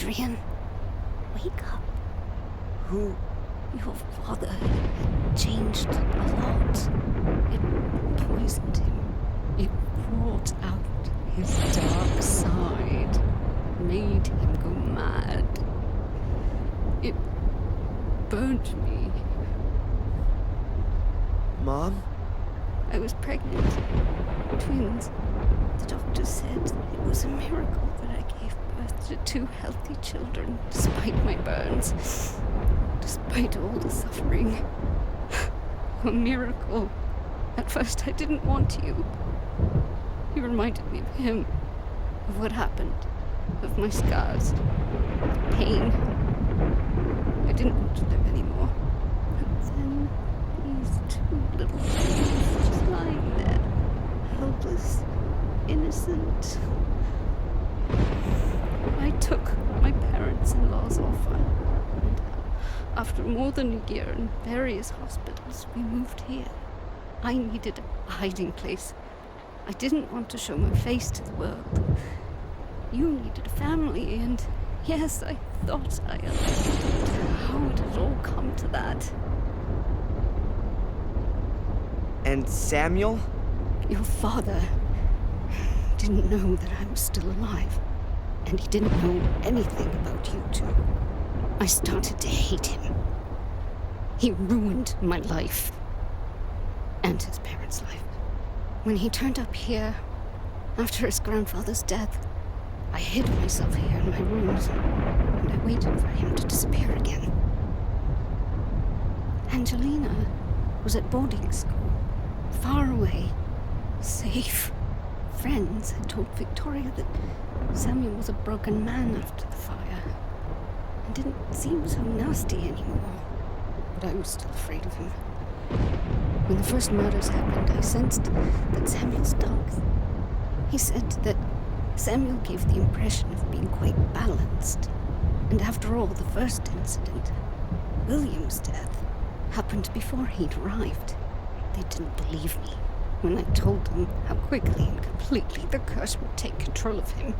Adrian, wake up. Who? Your father had changed a lot. It poisoned him. It brought out his dark side. Made him go mad. It burnt me. Mom? I was pregnant. Twins. The doctor said it was a miracle that I gave birth to 2 healthy children, despite my burns. Despite all the suffering. A miracle. At first I didn't want you. You reminded me of him. Of what happened. Of my scars. The pain. I didn't want to live anymore. But then these 2 little things just lying there. Helpless. Innocent. I took my parents-in-law's offer. And after more than a year in various hospitals, we moved here. I needed a hiding place. I didn't want to show my face to the world. You needed a family, and yes, I thought I understood how it had all come to that. And Samuel? Your father didn't know that I was still alive, and he didn't know anything about you two. I started to hate him. He ruined my life, and his parents' life. When he turned up here, after his grandfather's death, I hid myself here in my rooms, and I waited for him to disappear again. Angelina was at boarding school, far away, safe. Friends had told Victoria that Samuel was a broken man after the fire, and didn't seem so nasty anymore. But I was still afraid of him. When the first murders happened, I sensed that Samuel's dark. He said that Samuel gave the impression of being quite balanced. And after all, the first incident, William's death, happened before he'd arrived. They didn't believe me when I told them how quickly and completely the curse would take control of him.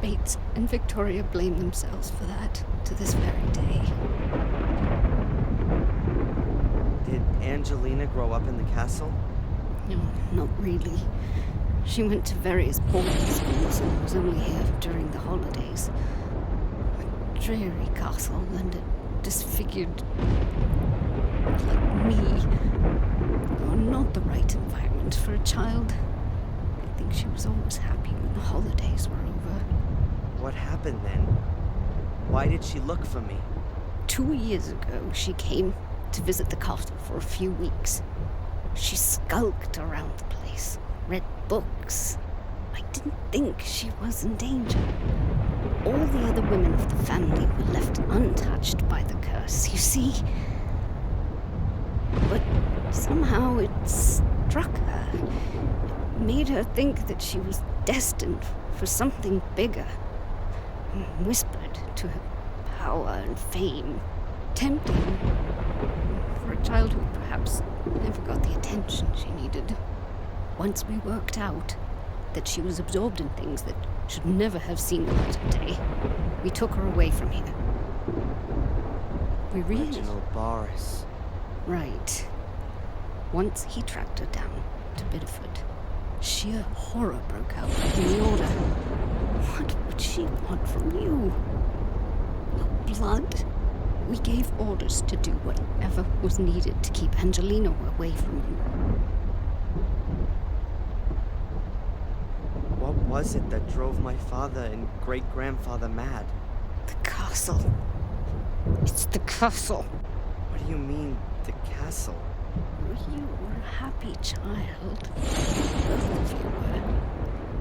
Bates and Victoria blame themselves for that to this very day. Did Angelina grow up in the castle? No, not really. She went to various boarding schools and was only here during the holidays. A dreary castle and a disfigured... like me. Oh, not the right environment for a child. I think she was always happy when the holidays were over. What happened then? Why did she look for me? 2 years ago, she came to visit the castle for a few weeks. She skulked around the place, read books. I didn't think she was in danger. All the other women of the family were left untouched by the curse, you see. But somehow it struck her. It made her think that she was destined for something bigger. Whispered to her power and fame. Tempting for a child who perhaps never got the attention she needed. Once we worked out that she was absorbed in things that should never have seen the light of day, we took her away from here. We realized... Reginald Boris. Right. Once he tracked her down to Bideford, sheer horror broke out in the Order. What would she want from you? Your blood? We gave orders to do whatever was needed to keep Angelina away from you. What was it that drove my father and great-grandfather mad? The castle. It's the castle. What do you mean, the castle? You were a happy child. Both of you were.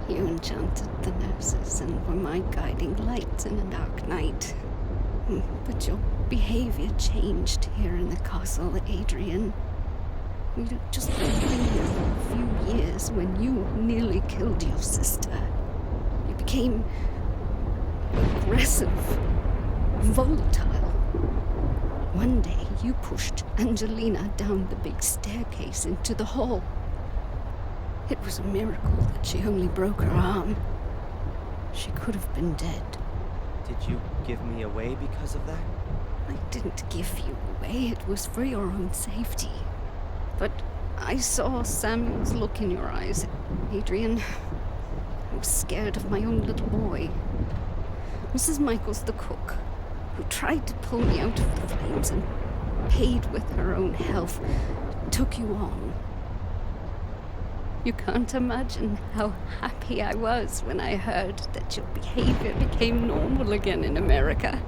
You enchanted the nurses and were my guiding light in a dark night. But your behavior changed here in the castle, Adrian. We'd just been living here for a few years when you nearly killed your sister. You became aggressive, volatile. One day you pushed Angelina down the big staircase into the hall. It was a miracle that she only broke her arm. She could have been dead. Did you give me away because of that? I didn't give you away. It was for your own safety. But I saw Samuel's look in your eyes, Adrian. I was scared of my own little boy. Mrs. Michaels, the cook, who tried to pull me out of the flames and paid with her own health, took you on. You can't imagine how happy I was when I heard that your behavior became normal again in America.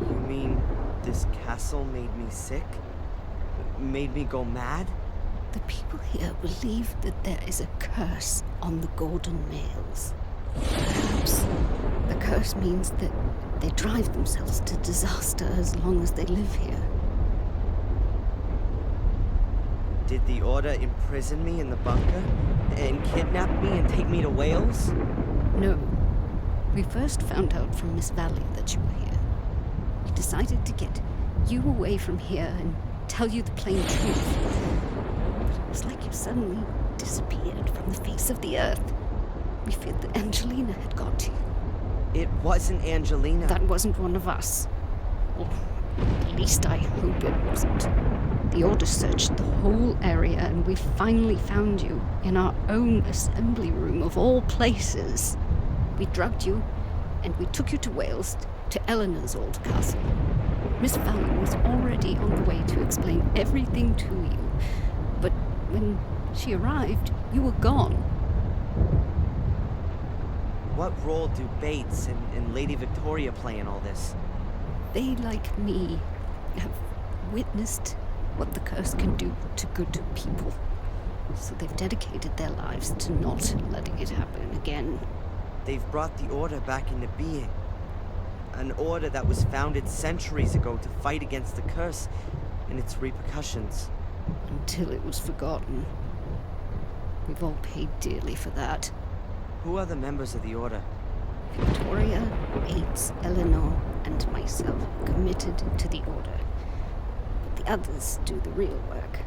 You mean this castle made me sick? Made me go mad? The people here believe that there is a curse on the Gordon males. Perhaps the curse means that they drive themselves to disaster as long as they live here. Did the Order imprison me in the bunker? And kidnap me and take me to Wales? No. We first found out from Miss Valley that you were here. We decided to get you away from here and tell you the plain truth. But it was like you suddenly disappeared from the face of the earth. We feared that Angelina had got you. It wasn't Angelina. That wasn't one of us. Or at least I hope it wasn't. The Order searched the whole area and we finally found you in our own assembly room of all places. We drugged you and we took you to Wales, to Eleanor's old castle. Miss Valley was already on the way to explain everything to you, but when she arrived, you were gone. What role do Bates and Lady Victoria play in all this? They, like me, have witnessed what the curse can do to good people. So they've dedicated their lives to not letting it happen again. They've brought the Order back into being. An Order that was founded centuries ago to fight against the curse and its repercussions. Until it was forgotten. We've all paid dearly for that. Who are the members of the Order? Victoria, Bates, Eleanor, and myself committed to the Order. But the others do the real work.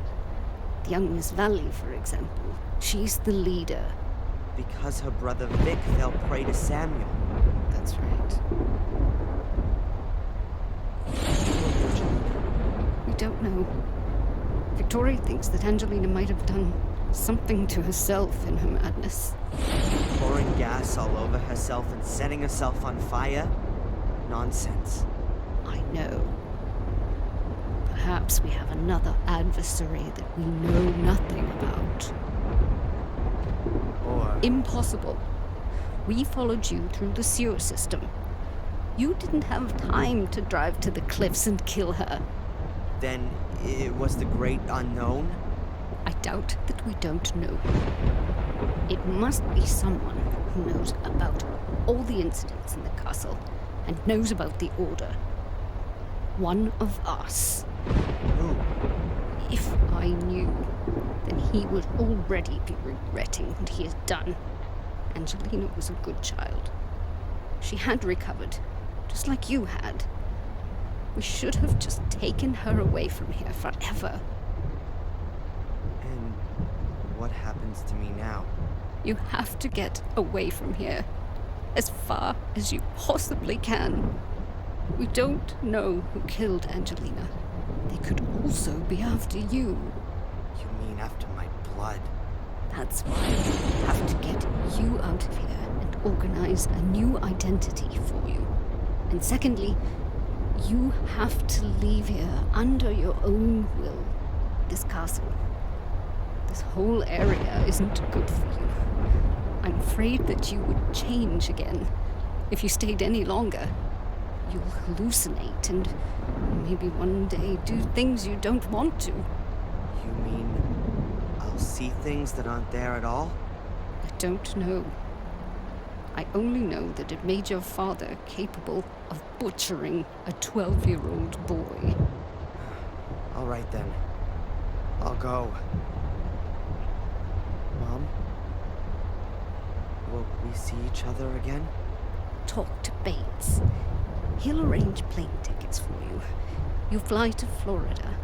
The young Miss Valley, for example, she's the leader. Because her brother Vic fell prey to Samuel. That's right. We don't know. Victoria thinks that Angelina might have done something to herself in her madness. Pouring gas all over herself and setting herself on fire? Nonsense. I know. Perhaps we have another adversary that we know nothing about. Or... Impossible. We followed you through the sewer system. You didn't have time to drive to the cliffs and kill her. Then it was the great unknown? I doubt that we don't know. It must be someone who knows about all the incidents in the castle and knows about the Order. One of us. Who? If I knew, then he would already be regretting what he has done. Angelina was a good child. She had recovered, just like you had. We should have just taken her away from here forever. And what happens to me now? You have to get away from here, as far as you possibly can. We don't know who killed Angelina. They could also be after you. You mean after my blood? That's why we have to get you out of here and organize a new identity for you. And secondly, you have to leave here under your own will. This castle, this whole area isn't good for you. I'm afraid that you would change again if you stayed any longer. You'll hallucinate and maybe one day do things you don't want to. You mean I'll see things that aren't there at all? I don't know. I only know that it made your father capable of butchering a 12-year-old boy. All right then. I'll go. Mom? Will we see each other again? Talk to Bates. He'll arrange plane tickets for you. You'll fly to Florida.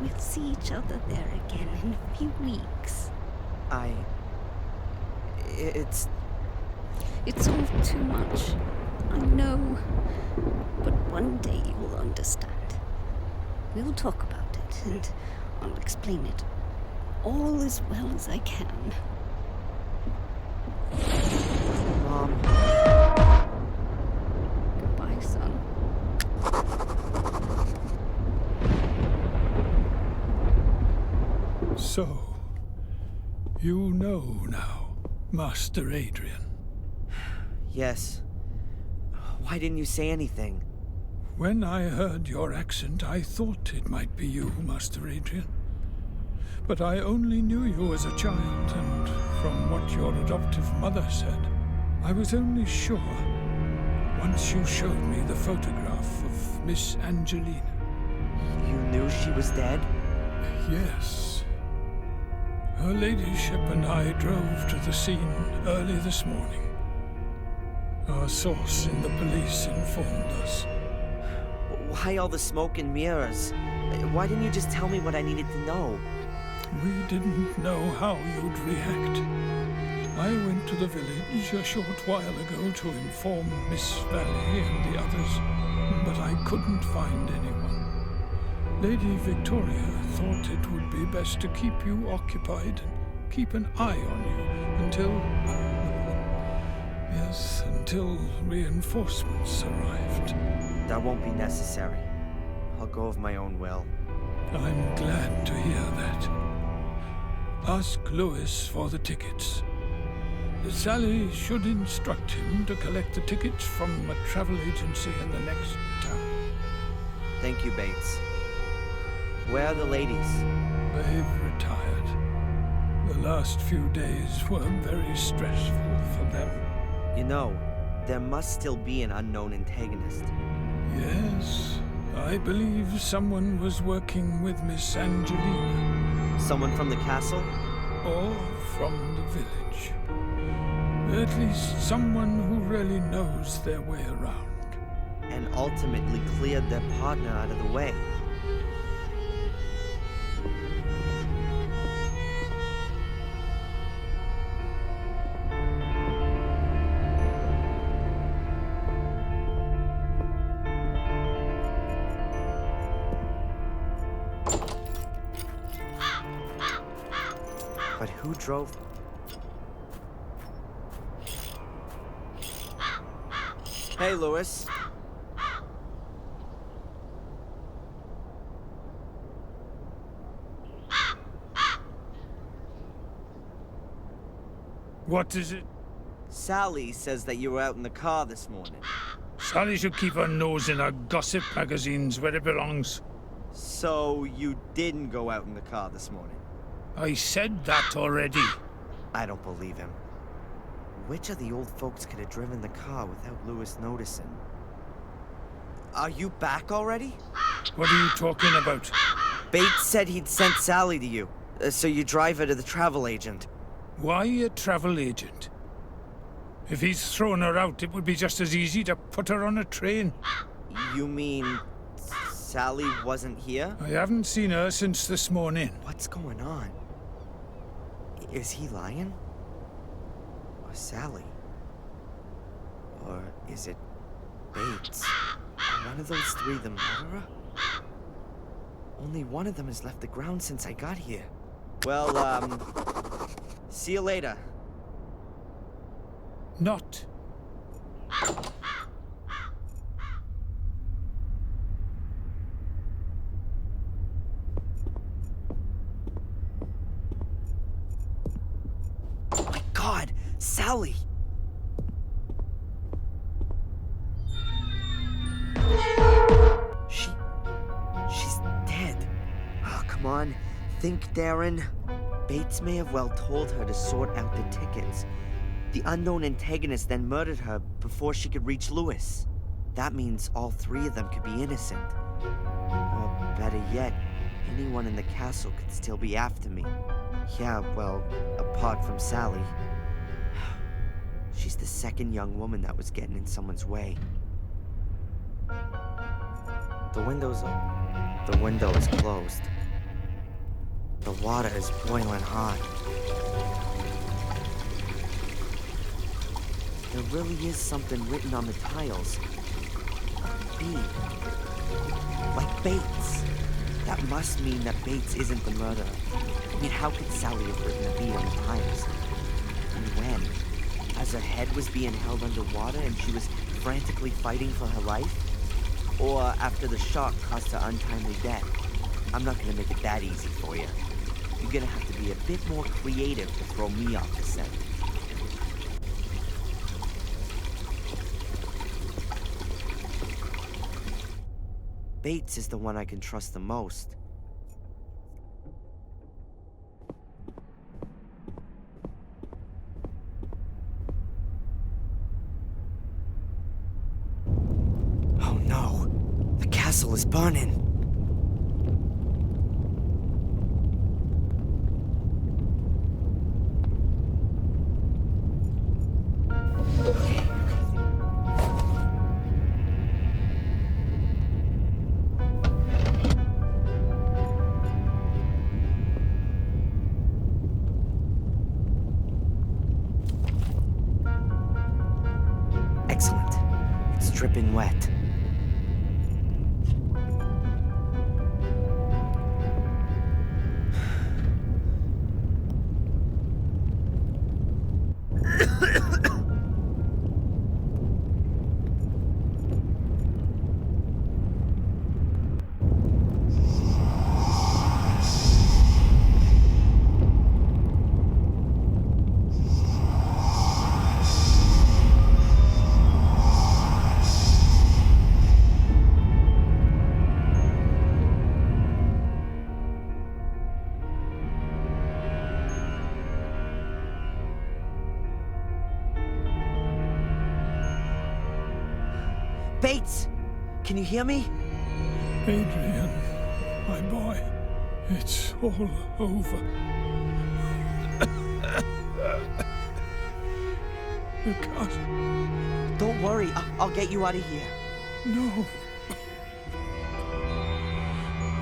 We'll see each other there again in a few weeks. It's It's all too much. I know. But one day you'll understand. We'll talk about it, and I'll explain it all as well as I can. Mom. Goodbye, son. So, you know now, Master Adrian. Yes. Why didn't you say anything? When I heard your accent, I thought it might be you, Master Adrian. But I only knew you as a child, and from what your adoptive mother said, I was only sure once you showed me the photograph of Miss Angelina. You knew she was dead? Yes. Her ladyship and I drove to the scene early this morning. Our source in the police informed us. Why all the smoke and mirrors? Why didn't you just tell me what I needed to know? We didn't know how you'd react. I went to the village a short while ago to inform Miss Valley and the others, but I couldn't find anyone. Lady Victoria thought it would be best to keep you occupied and keep an eye on you until... yes, until reinforcements arrived. That won't be necessary. I'll go of my own will. I'm glad to hear that. Ask Lewis for the tickets. Sally should instruct him to collect the tickets from a travel agency in the next town. Thank you, Bates. Where are the ladies? They've retired. The last few days were very stressful for them. You know, there must still be an unknown antagonist. Yes, I believe someone was working with Miss Angelina. Someone from the castle? Or from the village. At least someone who really knows their way around. And ultimately cleared their partner out of the way. But who drove? Hey, Lewis. What is it? Sally says that you were out in the car this morning. Sally should keep her nose in her gossip magazines where it belongs. So you didn't go out in the car this morning? I said that already. I don't believe him. Which of the old folks could have driven the car without Lewis noticing? Are you back already? What are you talking about? Bates said he'd sent Sally to you, so you drive her to the travel agent. Why a travel agent? If he's thrown her out, it would be just as easy to put her on a train. You mean Sally wasn't here? I haven't seen her since this morning. What's going on? Is he lying? Or Sally? Or is it Bates? Are one of those three the murderer? Only one of them has left the ground since I got here. Well, see you later. Not. My God, Sally! She's dead. Oh, come on. Think, Darren. Bates may have well told her to sort out the tickets. The unknown antagonist then murdered her before she could reach Lewis. That means all three of them could be innocent. Or better yet, anyone in the castle could still be after me. Yeah, well, apart from Sally. She's the second young woman that was getting in someone's way. The window is closed. The water is boiling hot. There really is something written on the tiles. A B. Like Bates. That must mean that Bates isn't the murderer. I mean, how could Sally have written a B on the tiles? And when? As her head was being held underwater and she was frantically fighting for her life? Or after the shock caused her untimely death? I'm not gonna make it that easy for you. You're gonna have to be a bit more creative to throw me off the scent. Bates is the one I can trust the most. Oh no! The castle is burning! Excellent. It's dripping wet. Bates! Can you hear me? Adrian, my boy, it's all over. The castle. Don't worry, I'll get you out of here. No.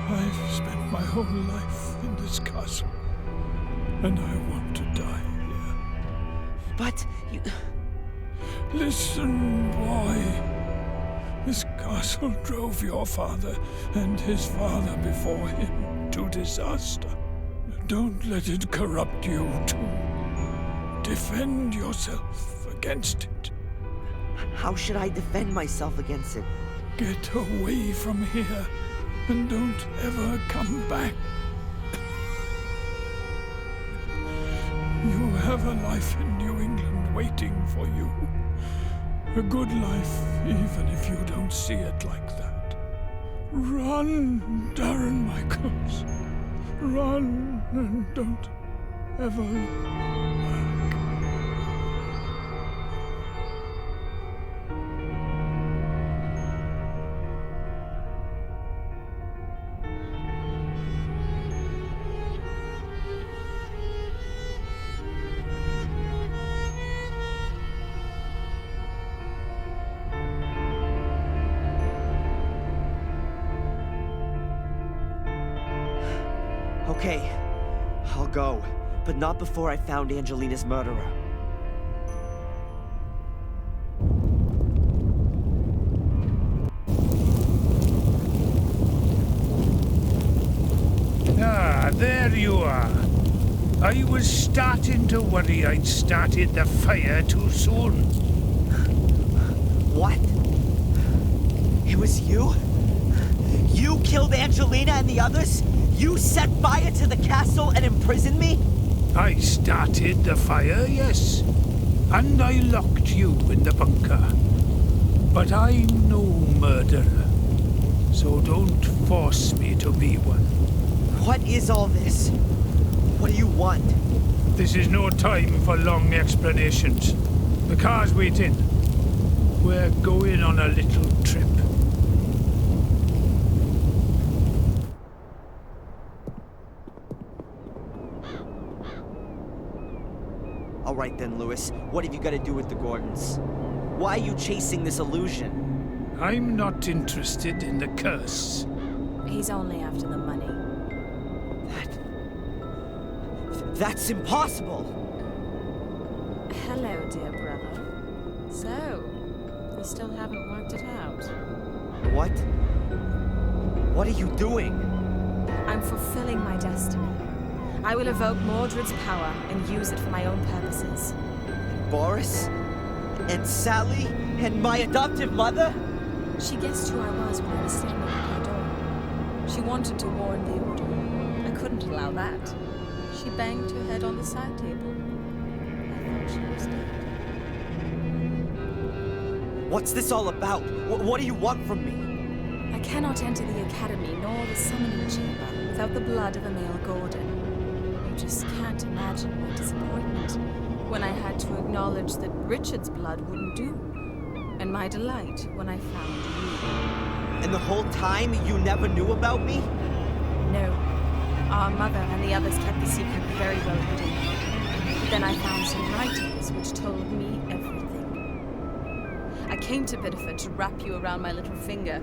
I've spent my whole life in this castle, and I want to die here. But you... Listen, boy. This castle drove your father and his father before him to disaster. Don't let it corrupt you too. Defend yourself against it. How should I defend myself against it? Get away from here and don't ever come back. You have a life in New England waiting for you. A good life, even if you don't see it like that. Run, Darren Michaels. Run and don't ever look back. Okay, I'll go, but not before I found Angelina's murderer. Ah, there you are. I was starting to worry I'd started the fire too soon. What? It was you? You killed Angelina and the others? You set fire to the castle and imprisoned me? I started the fire, yes. And I locked you in the bunker. But I'm no murderer. So don't force me to be one. What is all this? What do you want? This is no time for long explanations. The car's waiting. We're going on a little trip. All right then, Lewis. What have you got to do with the Gordons? Why are you chasing this illusion? I'm not interested in the curse. He's only after the money. That's impossible! Hello, dear brother. So, you still haven't worked it out. What? What are you doing? I'm fulfilling my destiny. I will evoke Mordred's power and use it for my own purposes. Boris? And Sally? And my adoptive mother? She guessed who I was when I was standing at her door. She wanted to warn the Order. I couldn't allow that. She banged her head on the side table. I thought she was dead. What's this all about? What do you want from me? I cannot enter the Academy nor the summoning chamber without the blood of a male Gordon. You just can't imagine my disappointment when I had to acknowledge that Richard's blood wouldn't do, and my delight when I found you. And the whole time you never knew about me? No. Our mother and the others kept the secret very well hidden. But then I found some writings which told me everything. I came to Bideford to wrap you around my little finger,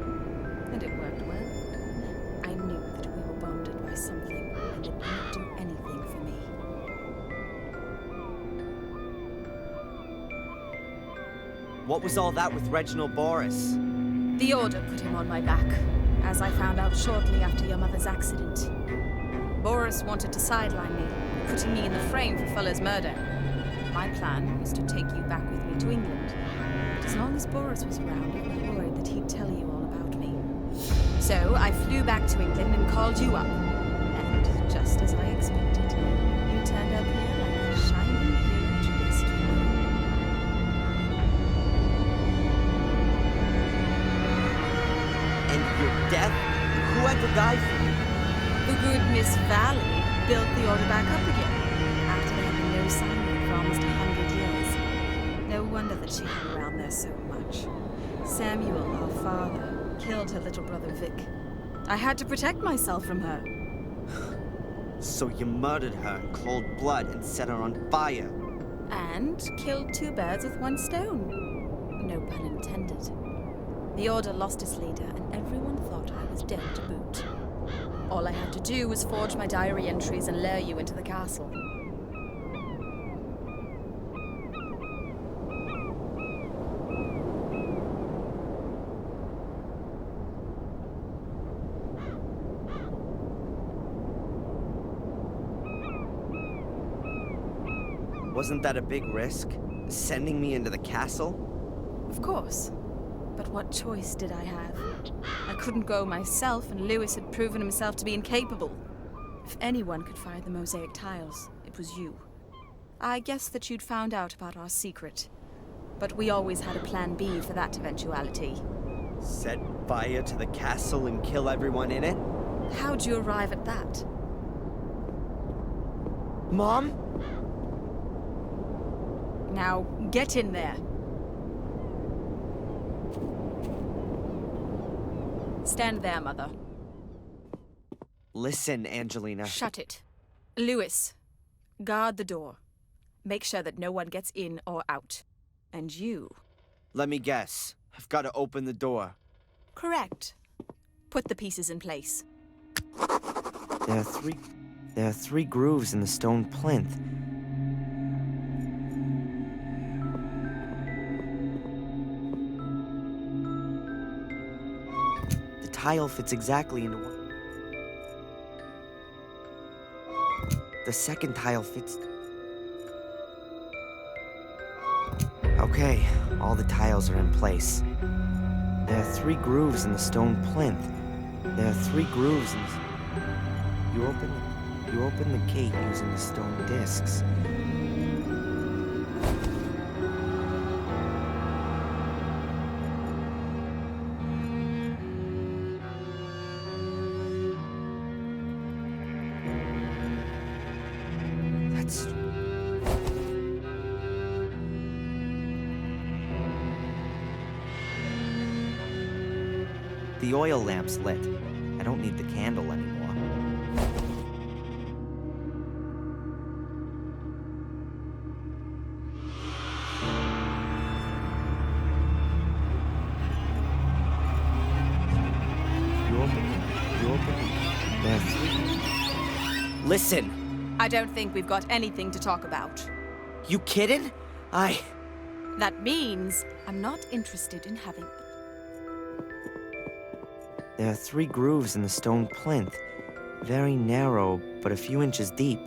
and it worked well. I knew that we were bonded by something, and that you'd do anything for me. What was all that with Reginald Boris? The Order put him on my back, as I found out shortly after your mother's accident. Boris wanted to sideline me, putting me in the frame for Fuller's murder. My plan was to take you back with me to England. But as long as Boris was around, I was worried that he'd tell you all about me. So I flew back to England and called you up. And just as I expected, you turned up here like a shining hero to rescue me. And your death? Who had to die for you? The good Miss Valley built the Order back up again, after there had been no sign of it for almost 100 years. No wonder that she hung around there so much. Samuel, our father, killed her little brother Vic. I had to protect myself from her. So you murdered her in cold blood and set her on fire. And killed two birds with one stone. No pun intended. The Order lost its leader, and everyone thought I was dead to boot. All I had to do was forge my diary entries and lure you into the castle. Wasn't that a big risk? Sending me into the castle? Of course. But what choice did I have? I couldn't go myself, and Lewis had proven himself to be incapable. If anyone could fire the mosaic tiles, it was you. I guess that you'd found out about our secret. But we always had a plan B for that eventuality. Set fire to the castle and kill everyone in it? How'd you arrive at that? Mom? Now, get in there. Stand there, Mother. Listen, Angelina. Shut it. Lewis, guard the door. Make sure that no one gets in or out. And you. Let me guess. I've got to open the door. Correct. Put the pieces in place. There are three grooves in the stone plinth. The tile fits exactly into one. The second tile fits. Okay, all the tiles are in place. There are three grooves in the stone plinth. There are three grooves in the... You open the gate using the stone discs. That's... The oil lamp's lit. I don't need the candle anymore. You open it. There are three. Listen! I don't think we've got anything to talk about. You kidding? That means I'm not interested in having... There are 3 grooves in the stone plinth. Very narrow, but a few inches deep.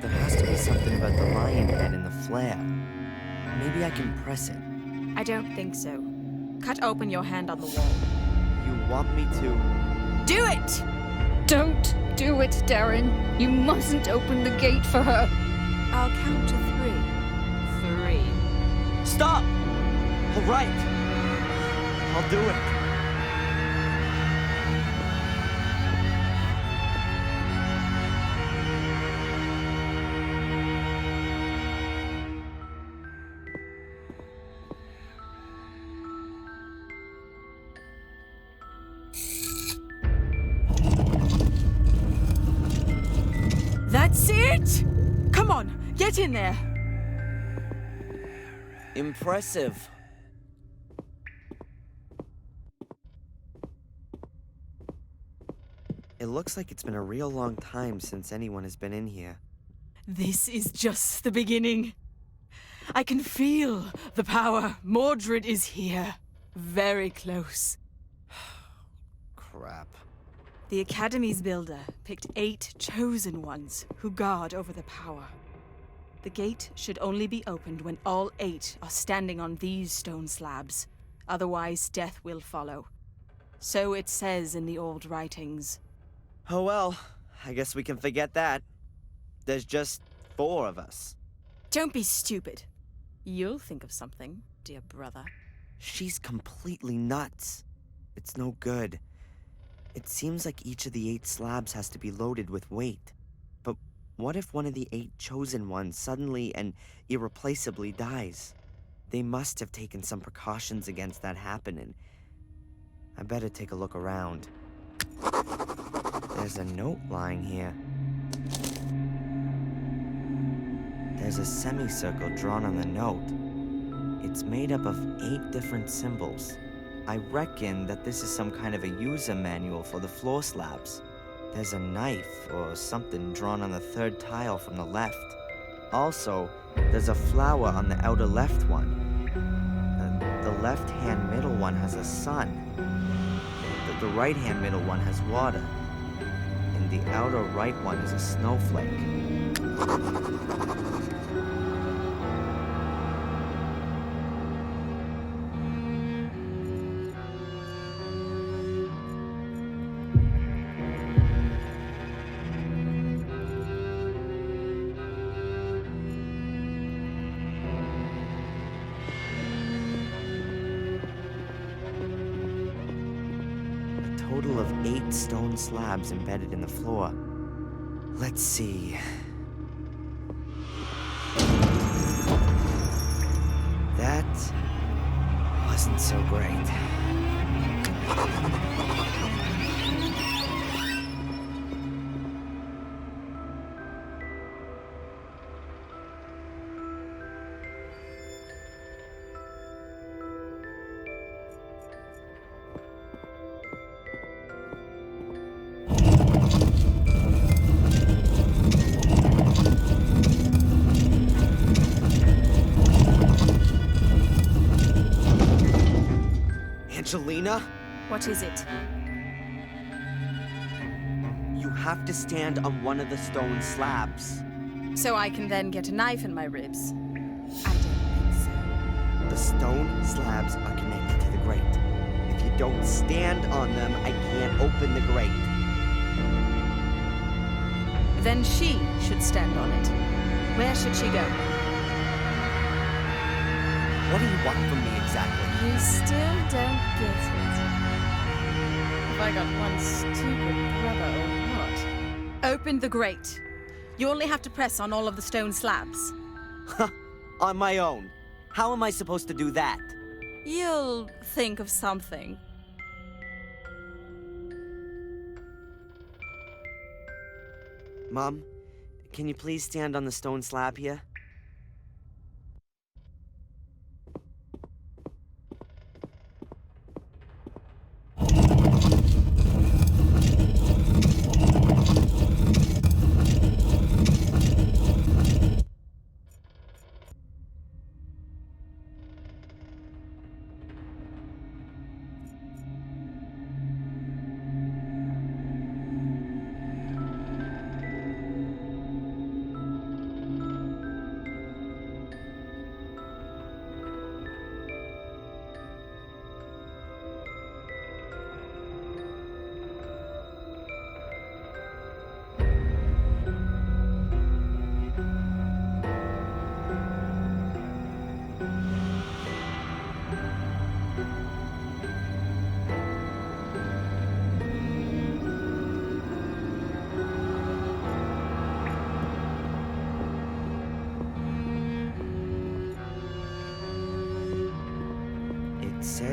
There has to be something about the lion head in the flare. Maybe I can press it. I don't think so. Cut open your hand on the wall. You want me to? Do it! Don't do it, Darren. You mustn't open the gate for her. I'll count to 3. 3. Stop! All right. I'll do it. That's it! Come on, get in there. Impressive. It looks like it's been a real long time since anyone has been in here. This is just the beginning. I can feel the power. Mordred is here. Very close. Crap. The Academy's builder picked 8 chosen ones who guard over the power. The gate should only be opened when all 8 are standing on these stone slabs. Otherwise, death will follow. So it says in the old writings. Oh well, I guess we can forget that. There's just 4 of us. Don't be stupid. You'll think of something, dear brother. She's completely nuts. It's no good. It seems like each of the 8 slabs has to be loaded with weight. But what if one of the 8 chosen ones suddenly and irreplaceably dies? They must have taken some precautions against that happening. I better take a look around. There's a note lying here. There's a semicircle drawn on the note. It's made up of 8 different symbols. I reckon that this is some kind of a user manual for the floor slabs. There's a knife or something drawn on the 3rd tile from the left. Also, there's a flower on the outer left one. The left-hand middle one has a sun. The right-hand middle one has water. And the outer right one is a snowflake. Total of 8 stone slabs embedded in the floor. Let's see. That wasn't so great. Angelina? What is it? You have to stand on one of the stone slabs. So I can then get a knife in my ribs? I don't think so. The stone slabs are connected to the grate. If you don't stand on them, I can't open the grate. Then she should stand on it. Where should she go? What do you want from me exactly? You still don't get it. Have I got one stupid brother or what? Open the grate. You only have to press on all of the stone slabs. On my own. How am I supposed to do that? You'll think of something. Mom, can you please stand on the stone slab here?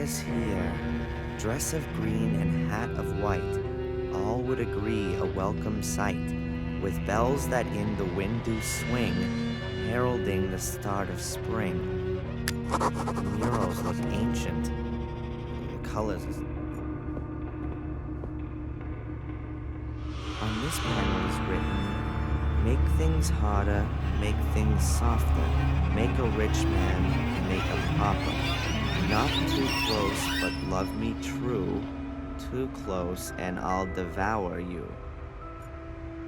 this here, dress of green and hat of white, all would agree a welcome sight, with bells that in the wind do swing, heralding the start of spring. The murals look ancient. The colors. On this panel is written, make things harder, make things softer, make a rich man, make a pauper. Not too close, but love me true. Too close, and I'll devour you.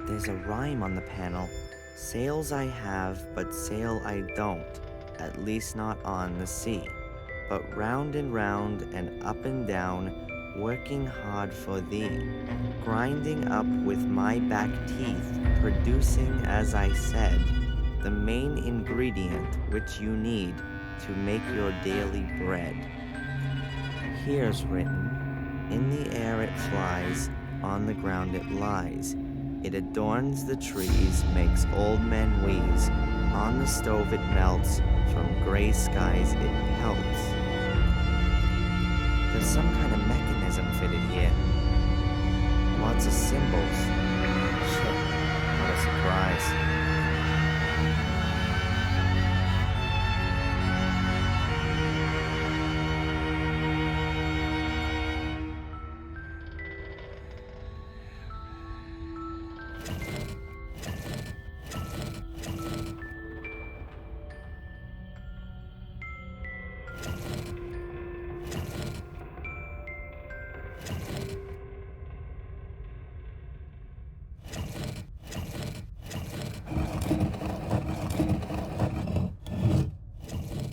There's a rhyme on the panel. Sails I have, but sail I don't, at least not on the sea. But round and up and down, working hard for thee, grinding up with my back teeth, producing, as I said, the main ingredient which you need to make your daily bread. Here's written, in the air it flies, on the ground it lies. It adorns the trees, makes old men wheeze. On the stove it melts, from gray skies it pelts. There's some kind of mechanism fitted here. Lots of symbols. What a surprise.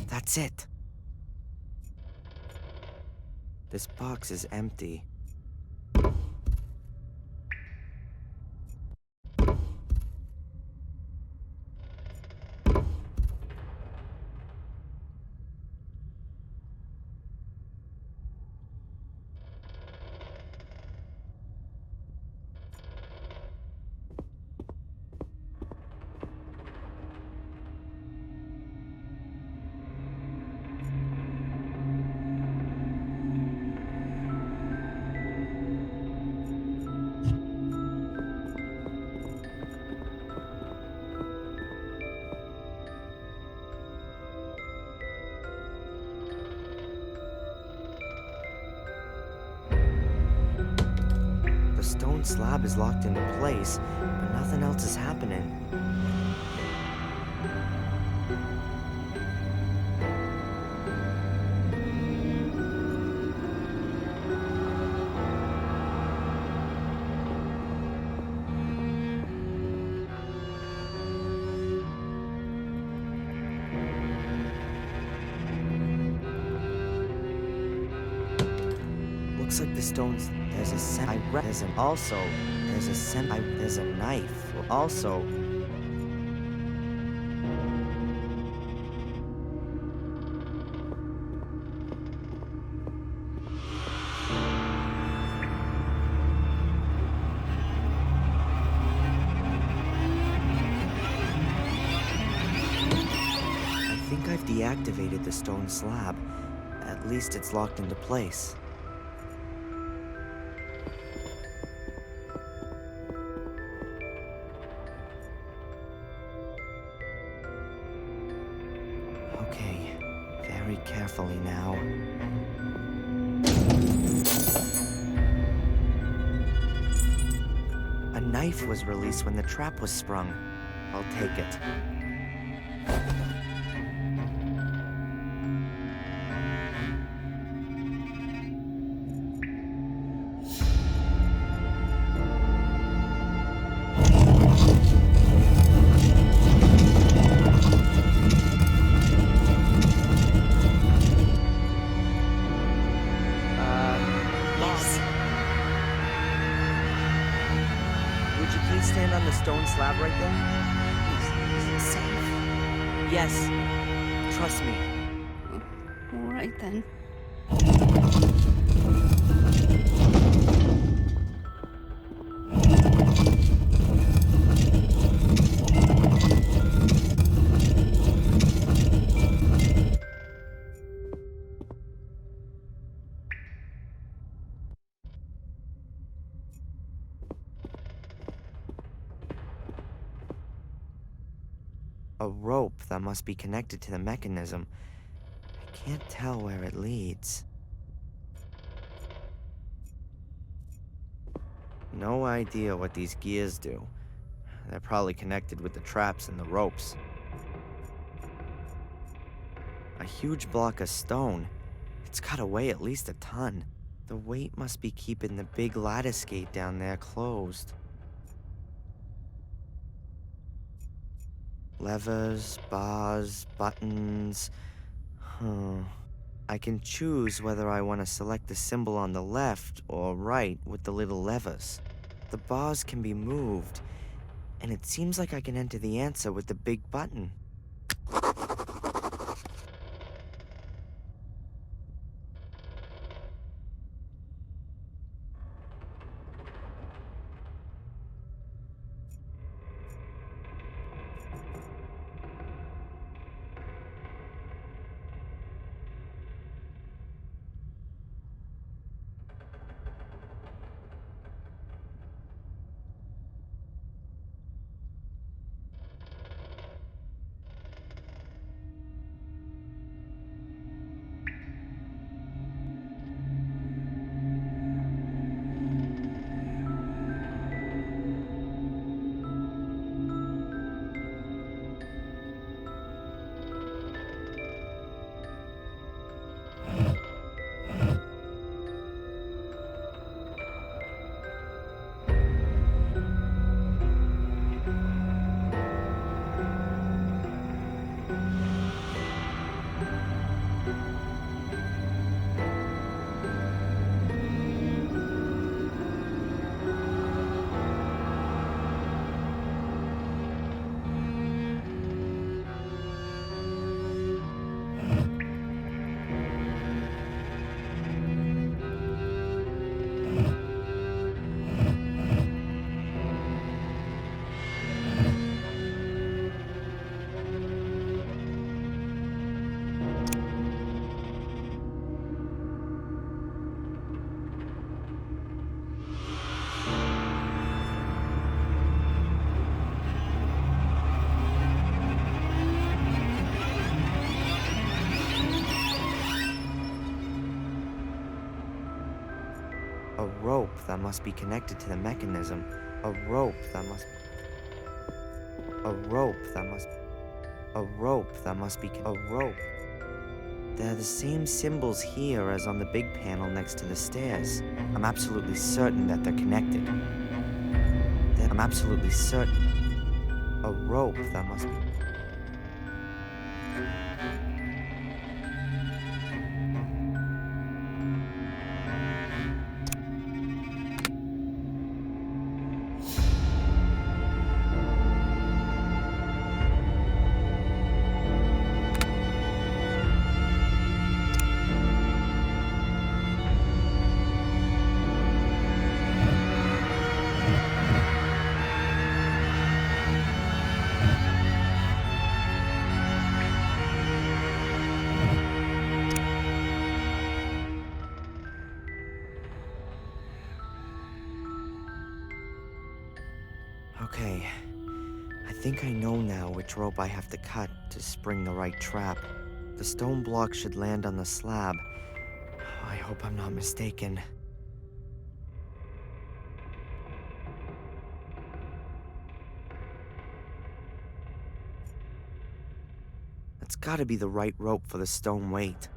That's it. This box is empty. The stone slab is locked into place, but nothing else is happening. Looks like the stones. There's a knife. Also. I think I've deactivated the stone slab. At least it's locked into place. Okay, very carefully now. A knife was released when the trap was sprung. I'll take it. Would you please stand on the stone slab right there? Is it safe? Yes. Trust me. All right then. A rope that must be connected to the mechanism. I can't tell where it leads. No idea what these gears do. They're probably connected with the traps and the ropes. A huge block of stone. It's gotta weigh at least a ton. The weight must be keeping the big lattice gate down there closed. Levers, bars, buttons. I can choose whether I want to select the symbol on the left or right with the little levers. The bars can be moved, and it seems like I can enter the answer with the big button. A rope that must be connected to the mechanism. A rope that must... A rope that must... A rope that must be... A rope. They're the same symbols here as on the big panel next to the stairs. I'm absolutely certain that they're connected. I'm absolutely certain. A rope that must be... Okay, I think I know now which rope I have to cut to spring the right trap. The stone block should land on the slab. I hope I'm not mistaken. That's gotta be the right rope for the stone weight.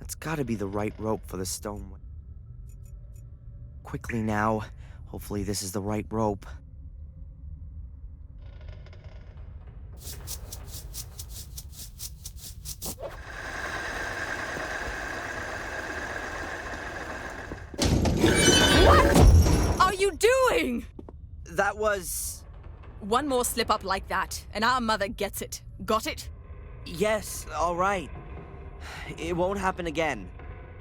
That's gotta be the right rope for the stone weight. Quickly now, Hopefully this is the right rope. What are you doing? That was... One more slip up like that, and our mother gets it. Got it? Yes, all right. It won't happen again.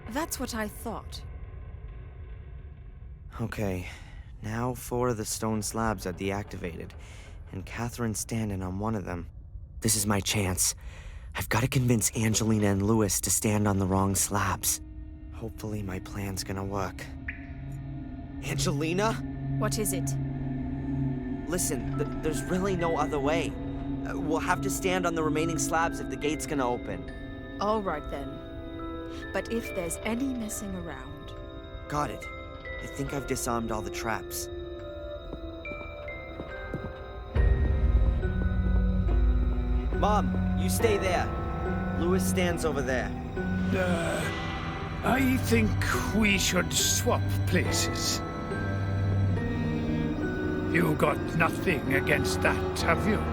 That's what I thought. Okay, now 4 of the stone slabs are deactivated, and Catherine's standing on one of them. This is my chance. I've got to convince Angelina and Lewis to stand on the wrong slabs. Hopefully my plan's gonna work. Angelina? What is it? Listen, there's really no other way. We'll have to stand on the remaining slabs if the gate's gonna open. All right then. But if there's any messing around... Got it. I think I've disarmed all the traps. Mom, you stay there. Lewis stands over there. I think we should swap places. You got nothing against that, have you?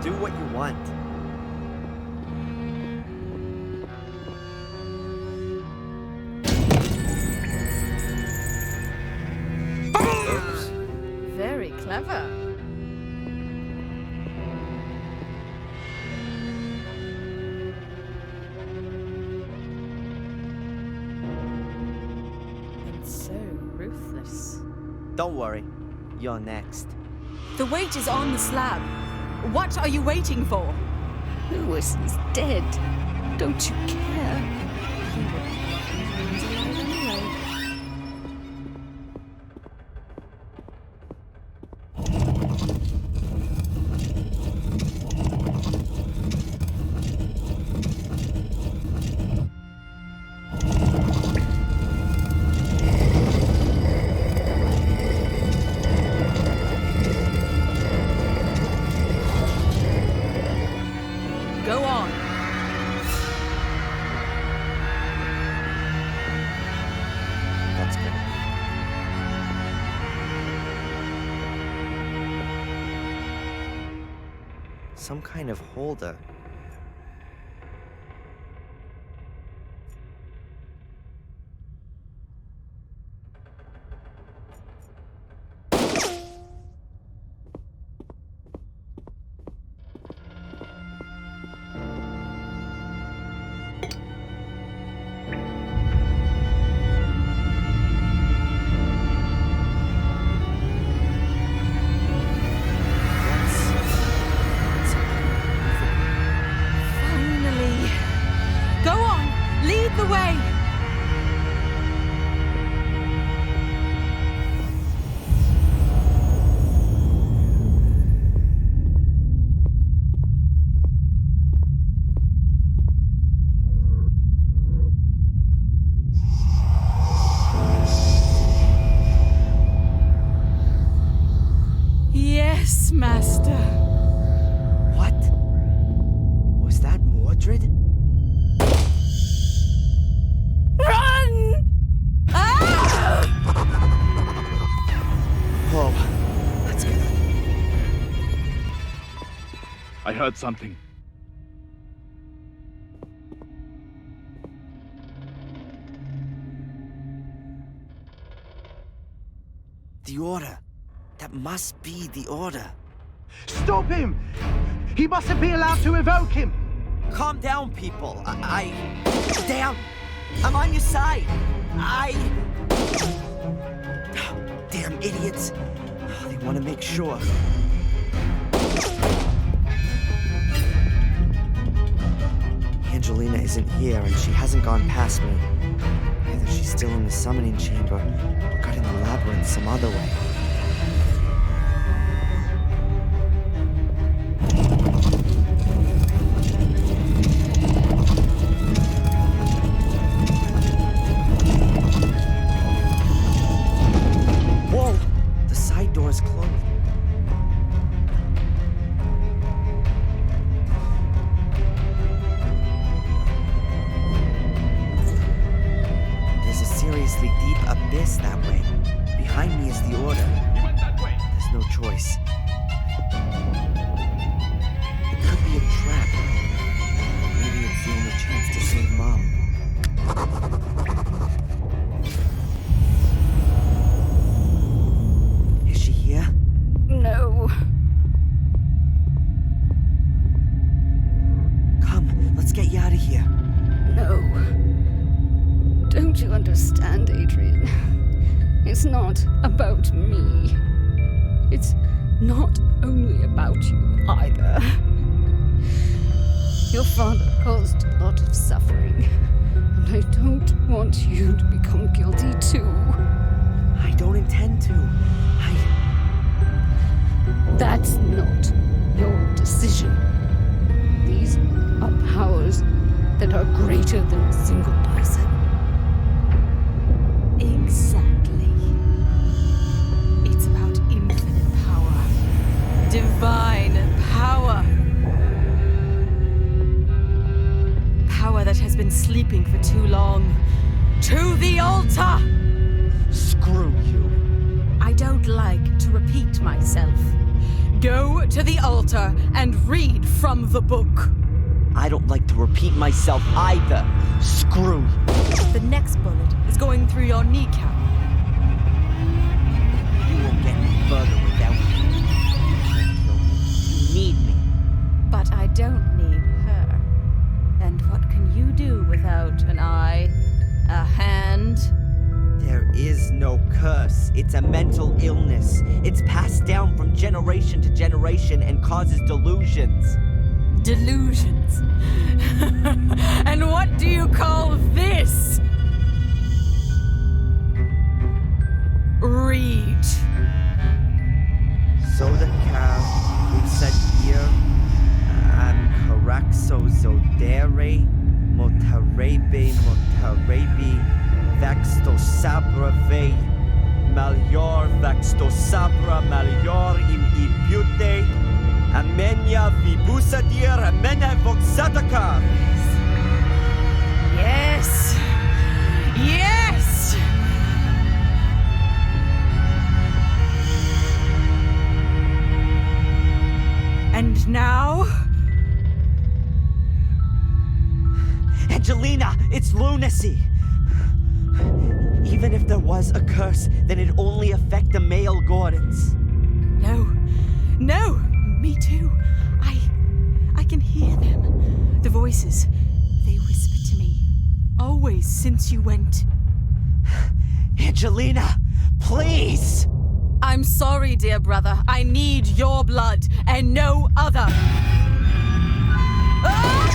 Do what you want. Oops. Very clever. And so ruthless. Don't worry. You're next. The weight is on the slab. What are you waiting for? Lewis is dead. Don't you care? He would be alive anyway. Go on. That's good. Some kind of holder. Finally. Go on. Lead the way. Yes, Master. What? Was that Mordred? Run! Ah! Whoa. That's good. I heard something. The order. That must be the order. Stop him! He mustn't be allowed to evoke him! Calm down, people. Damn! I'm on your side. Damn idiots. They want to make sure. Angelina isn't here, and she hasn't gone past me. Either she's still in the summoning chamber, or got in the labyrinth some other way. Whoa! The side door is closed. There's a seriously deep abyss that way, behind behind me is the order. He went that way. There's no choice. It could be a trap. Maybe it's the only chance to save Mom. Is she here? No. Come, let's get you out of here. No. Don't you understand, Adrian? It's not about me. It's not only about you either. Your father caused a lot of suffering, and I don't want you to become guilty too. I don't intend to. That's not your decision. These are powers that are greater than a single person. Exactly. It's about infinite power. Divine power. Power that has been sleeping for too long. To the altar! Screw you. I don't like to repeat myself. Go to the altar and read from the book. I don't like to repeat myself either. Screw you. The next bullet is going through your kneecap. You won't get any further without me. You can't kill me. You need me. But I don't need her. And what can you do without an eye, a hand? There is no curse. It's a mental illness. It's passed down from generation to generation and causes delusions. Delusions. And what do you call this? Read. Sodaka, Usadיר, Caraxo Zodere, Motarebi, Vaxto Sabrave, Malior, Vaxto Sabra, Malior im Ibute, Amenia Vibusadir, Amena Voxataka. Yes. Yes. And now? Angelina, it's lunacy. Even if there was a curse, then it'd only affect the male Gordons. No, me too. I can hear them. The voices, they whisper to me. Always since you went. Angelina, please! I'm sorry, dear brother. I need your blood and no other. Ah!